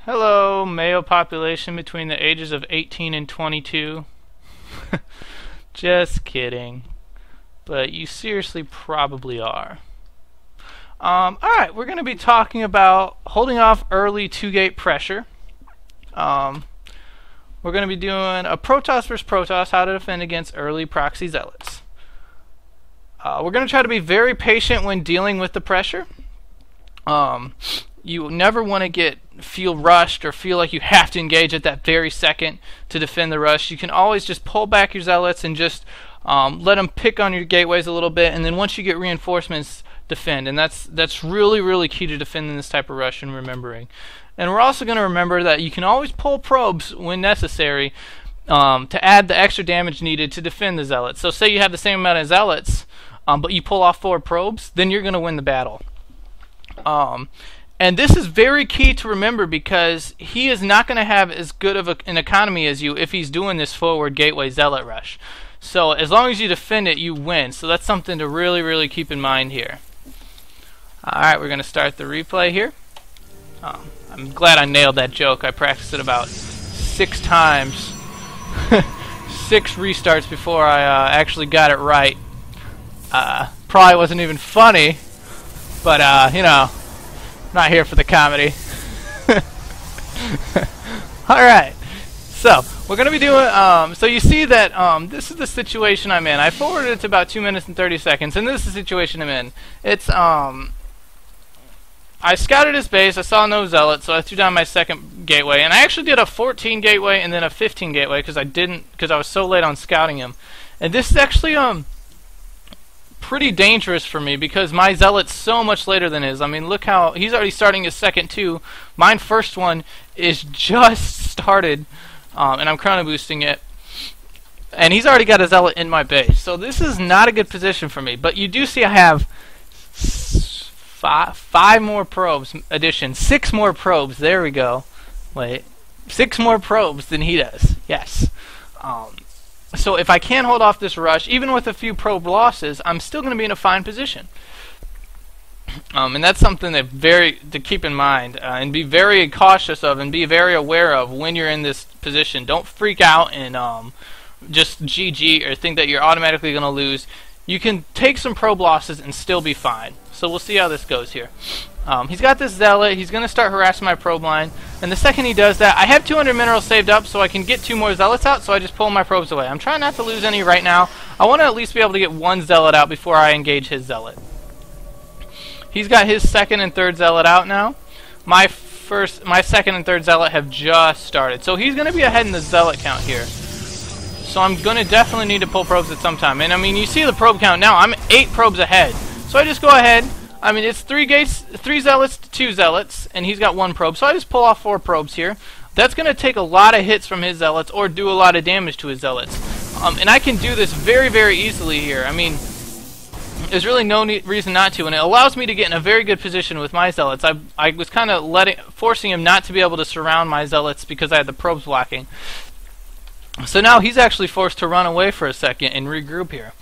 Hello, male population between the ages of 18 and 22. Just kidding. But you seriously probably are. Alright, we're going to be talking about holding off early 2-gate pressure. We're going to be doing a Protoss versus Protoss, how to defend against early proxy zealots. We're going to try to be very patient when dealing with the pressure. You never want to feel rushed or feel like you have to engage at that very second to defend the rush. You can always just pull back your zealots and just let them pick on your gateways a little bit, and then once you get reinforcements, defend. And that's really, really key to defending this type of rush and remembering. And we're also going to remember that you can always pull probes when necessary to add the extra damage needed to defend the zealots. So say you have the same amount of zealots, but you pull off 4 probes, then you're going to win the battle. And this is very key to remember because he is not going to have as good of an economy as you if he's doing this forward gateway zealot rush. So as long as you defend it, you win. So that's something to really, really keep in mind here. Alright, we're going to start the replay here. I'm glad I nailed that joke. I practiced it about 6 times. 6 restarts before I actually got it right. Probably wasn't even funny, but you know, not here for the comedy. Alright, so we're going to be doing, so you see that this is the situation I'm in. I forwarded it to about 2 minutes and 30 seconds, and this is the situation I'm in. It's, I scouted his base, I saw no zealots, so I threw down my second gateway, and I actually did a 14 gateway and then a 15 gateway because I was so late on scouting him. And this is actually, pretty dangerous for me because my zealot's so much later than his. I mean, look how he's already starting his second 2. Mine first one is just started, and I'm chrono boosting it, and he's already got a zealot in my base. So this is not a good position for me. But you do see I have 5 more probes. Addition 6 more probes. There we go. Wait, 6 more probes than he does. Yes. So if I can hold off this rush, even with a few probe losses, I'm still going to be in a fine position. And that's something to keep in mind and be very cautious of and be very aware of when you're in this position. Don't freak out and just GG or think that you're automatically going to lose. You can take some probe losses and still be fine. So we'll see how this goes here. He's got this zealot. He's going to start harassing my probe line. And the second he does that, I have 200 minerals saved up so I can get 2 more zealots out, so I just pull my probes away. I'm trying not to lose any right now. I want to at least be able to get 1 zealot out before I engage his zealot. He's got his second and third zealot out now. My second and third zealot have just started. So he's going to be ahead in the zealot count here. So I'm going to definitely need to pull probes at some time. And I mean, you see the probe count now. I'm 8 probes ahead. So I just go ahead. I mean, it's 3 zealots to 2 zealots, and he's got 1 probe. So I just pull off 4 probes here. That's going to take a lot of hits from his zealots or do a lot of damage to his zealots. And I can do this very, very easily here. I mean, there's really no reason not to, and it allows me to get in a very good position with my zealots. I was kind of forcing him not to be able to surround my zealots because I had the probes blocking. So now he's actually forced to run away for a second and regroup here.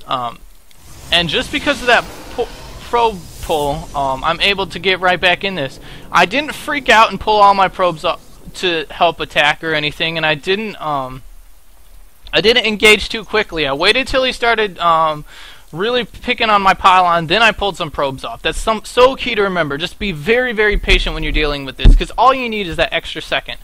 And just because of that probe pull, I'm able to get right back in this. I didn't freak out and pull all my probes up to help attack or anything, and I didn't engage too quickly. I waited till he started really picking on my pylon, then I pulled some probes off. That's so key to remember. Just be very, very patient when you're dealing with this, because all you need is that extra second.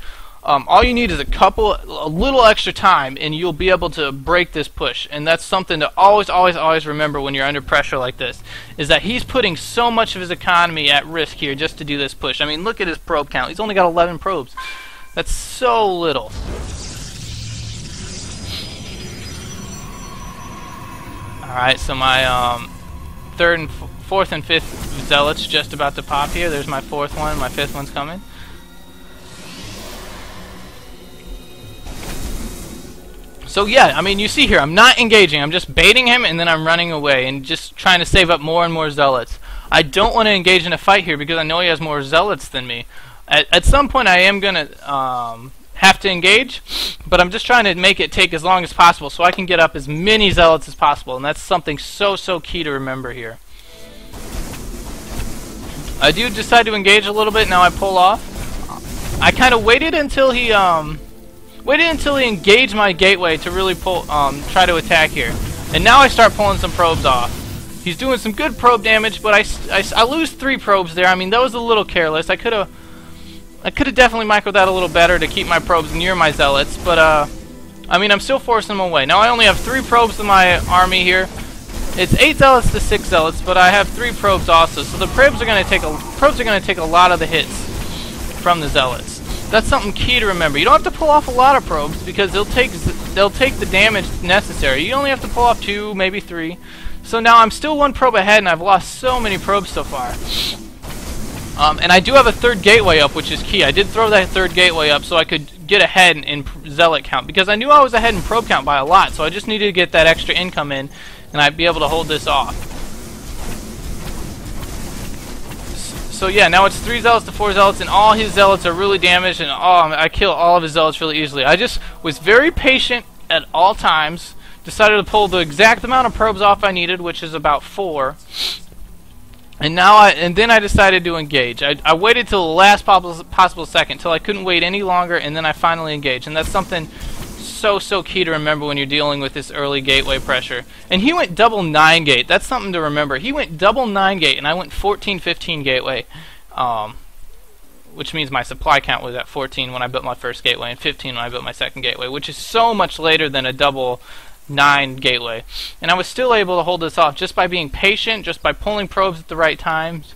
All you need is a little extra time, and you'll be able to break this push. And that's something to always, always, always remember when you're under pressure like this, is that he's putting so much of his economy at risk here just to do this push. I mean, look at his probe count. He's only got 11 probes. That's so little. Alright, so my 3rd and 4th and 5th zealots just about to pop here. There's my 4th one. My 5th one's coming. So yeah, I mean, you see here, I'm not engaging. I'm just baiting him, and then I'm running away and just trying to save up more and more zealots. I don't want to engage in a fight here because I know he has more zealots than me. At some point, I am going to have to engage, but I'm just trying to make it take as long as possible so I can get up as many zealots as possible, and that's something so key to remember here. I do decide to engage a little bit. Now I pull off. I kind of waited until he engaged my gateway to really try to attack here. And now I start pulling some probes off. He's doing some good probe damage, but I lose 3 probes there. I mean, that was a little careless. I could have definitely microed that a little better to keep my probes near my zealots, but I mean, I'm still forcing them away. Now I only have 3 probes in my army here. It's 8 zealots to 6 zealots, but I have 3 probes also. So the probes are going to take a lot of the hits from the zealots. That's something key to remember. You don't have to pull off a lot of probes because they'll take the damage necessary. You only have to pull off 2, maybe 3. So now I'm still 1 probe ahead, and I've lost so many probes so far. And I do have a 3rd gateway up, which is key. I did throw that 3rd gateway up so I could get ahead in zealot count, because I knew I was ahead in probe count by a lot, so I just needed to get that extra income in, and I'd be able to hold this off. So yeah, now it's 3 zealots to 4 zealots, and all his zealots are really damaged, and I kill all of his zealots really easily. I just was very patient at all times, decided to pull the exact amount of probes off I needed, which is about 4. And then I decided to engage. I waited till the last possible second, till I couldn't wait any longer, and then I finally engaged. And that's something so key to remember when you're dealing with this early gateway pressure. And he went double 9 gate. That's something to remember. He went double 9 gate, and I went 14-15 gateway, which means my supply count was at 14 when I built my first gateway, and 15 when I built my second gateway, which is so much later than a double 9 gateway. And I was still able to hold this off just by being patient, just by pulling probes at the right times,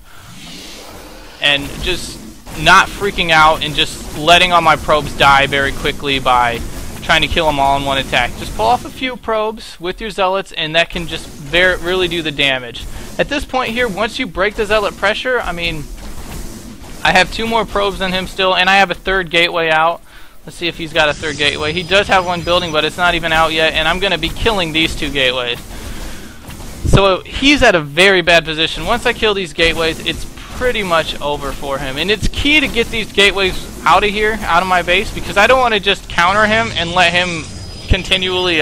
and just not freaking out and just letting all my probes die very quickly by trying to kill them all in one attack. Just pull off a few probes with your zealots, and that can just really do the damage. At this point here, once you break the zealot pressure, I mean, I have 2 more probes than him still, and I have a 3rd gateway out. Let's see if he's got a 3rd gateway. He does have 1 building, but it's not even out yet, and I'm going to be killing these 2 gateways. So he's at a very bad position. Once I kill these gateways, it's pretty much over for him. And it's key to get these gateways out of here, out of my base, because I don't want to just counter him and let him continually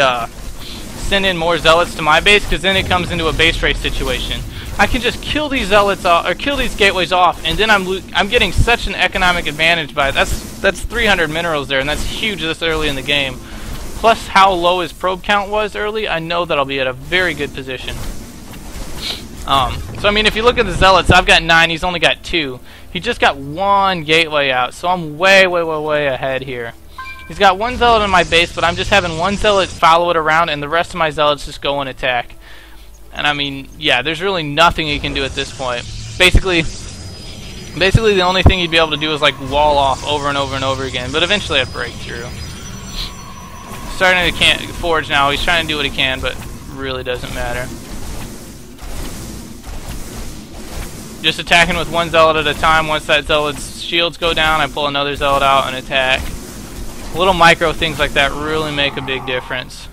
send in more zealots to my base, because then it comes into a base race situation. I can just kill these zealots off, or kill these gateways off, and then I'm getting such an economic advantage by it. That's 300 minerals there, and that's huge this early in the game. Plus how low his probe count was early, I know that I'll be at a very good position. So I mean, if you look at the zealots, I've got 9, he's only got 2. He just got 1 gateway out, so I'm way ahead here. He's got 1 zealot in my base, but I'm just having 1 zealot follow it around, and the rest of my zealots just go and attack. And I mean, yeah, there's really nothing he can do at this point. Basically the only thing he'd be able to do is like wall off over and over again, but eventually I'd break through. Starting to forge now, he's trying to do what he can, but really doesn't matter. Just attacking with 1 zealot at a time. Once that zealot's shields go down, I pull another zealot out and attack. Little micro things like that really make a big difference.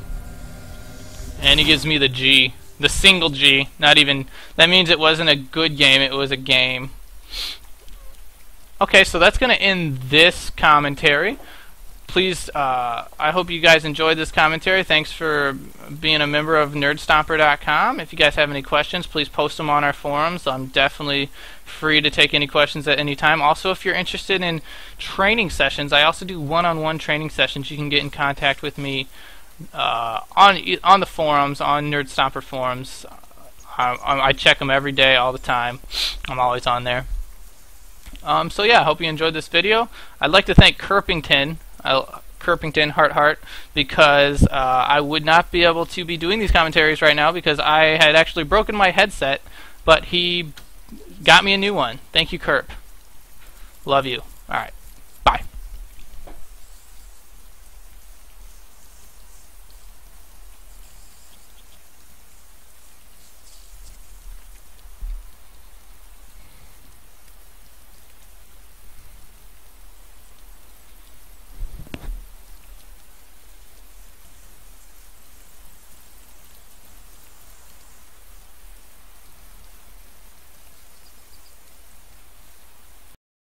And he gives me the G. The single G. Not even... That means it wasn't a good game, it was a game. Okay, so that's going to end this commentary. Please, I hope you guys enjoyed this commentary. Thanks for being a member of Nerdstomper.com. If you guys have any questions, please post them on our forums. I'm definitely free to take any questions at any time. Also, if you're interested in training sessions, I also do one-on-one training sessions. You can get in contact with me on the forums, on Nerdstomper forums. I check them every day, all the time. I'm always on there. So yeah, I hope you enjoyed this video. I'd like to thank Kirpington, Heart, because I would not be able to be doing these commentaries right now because I had actually broken my headset, but he got me a new one. Thank you, Kirp. Love you. Alright.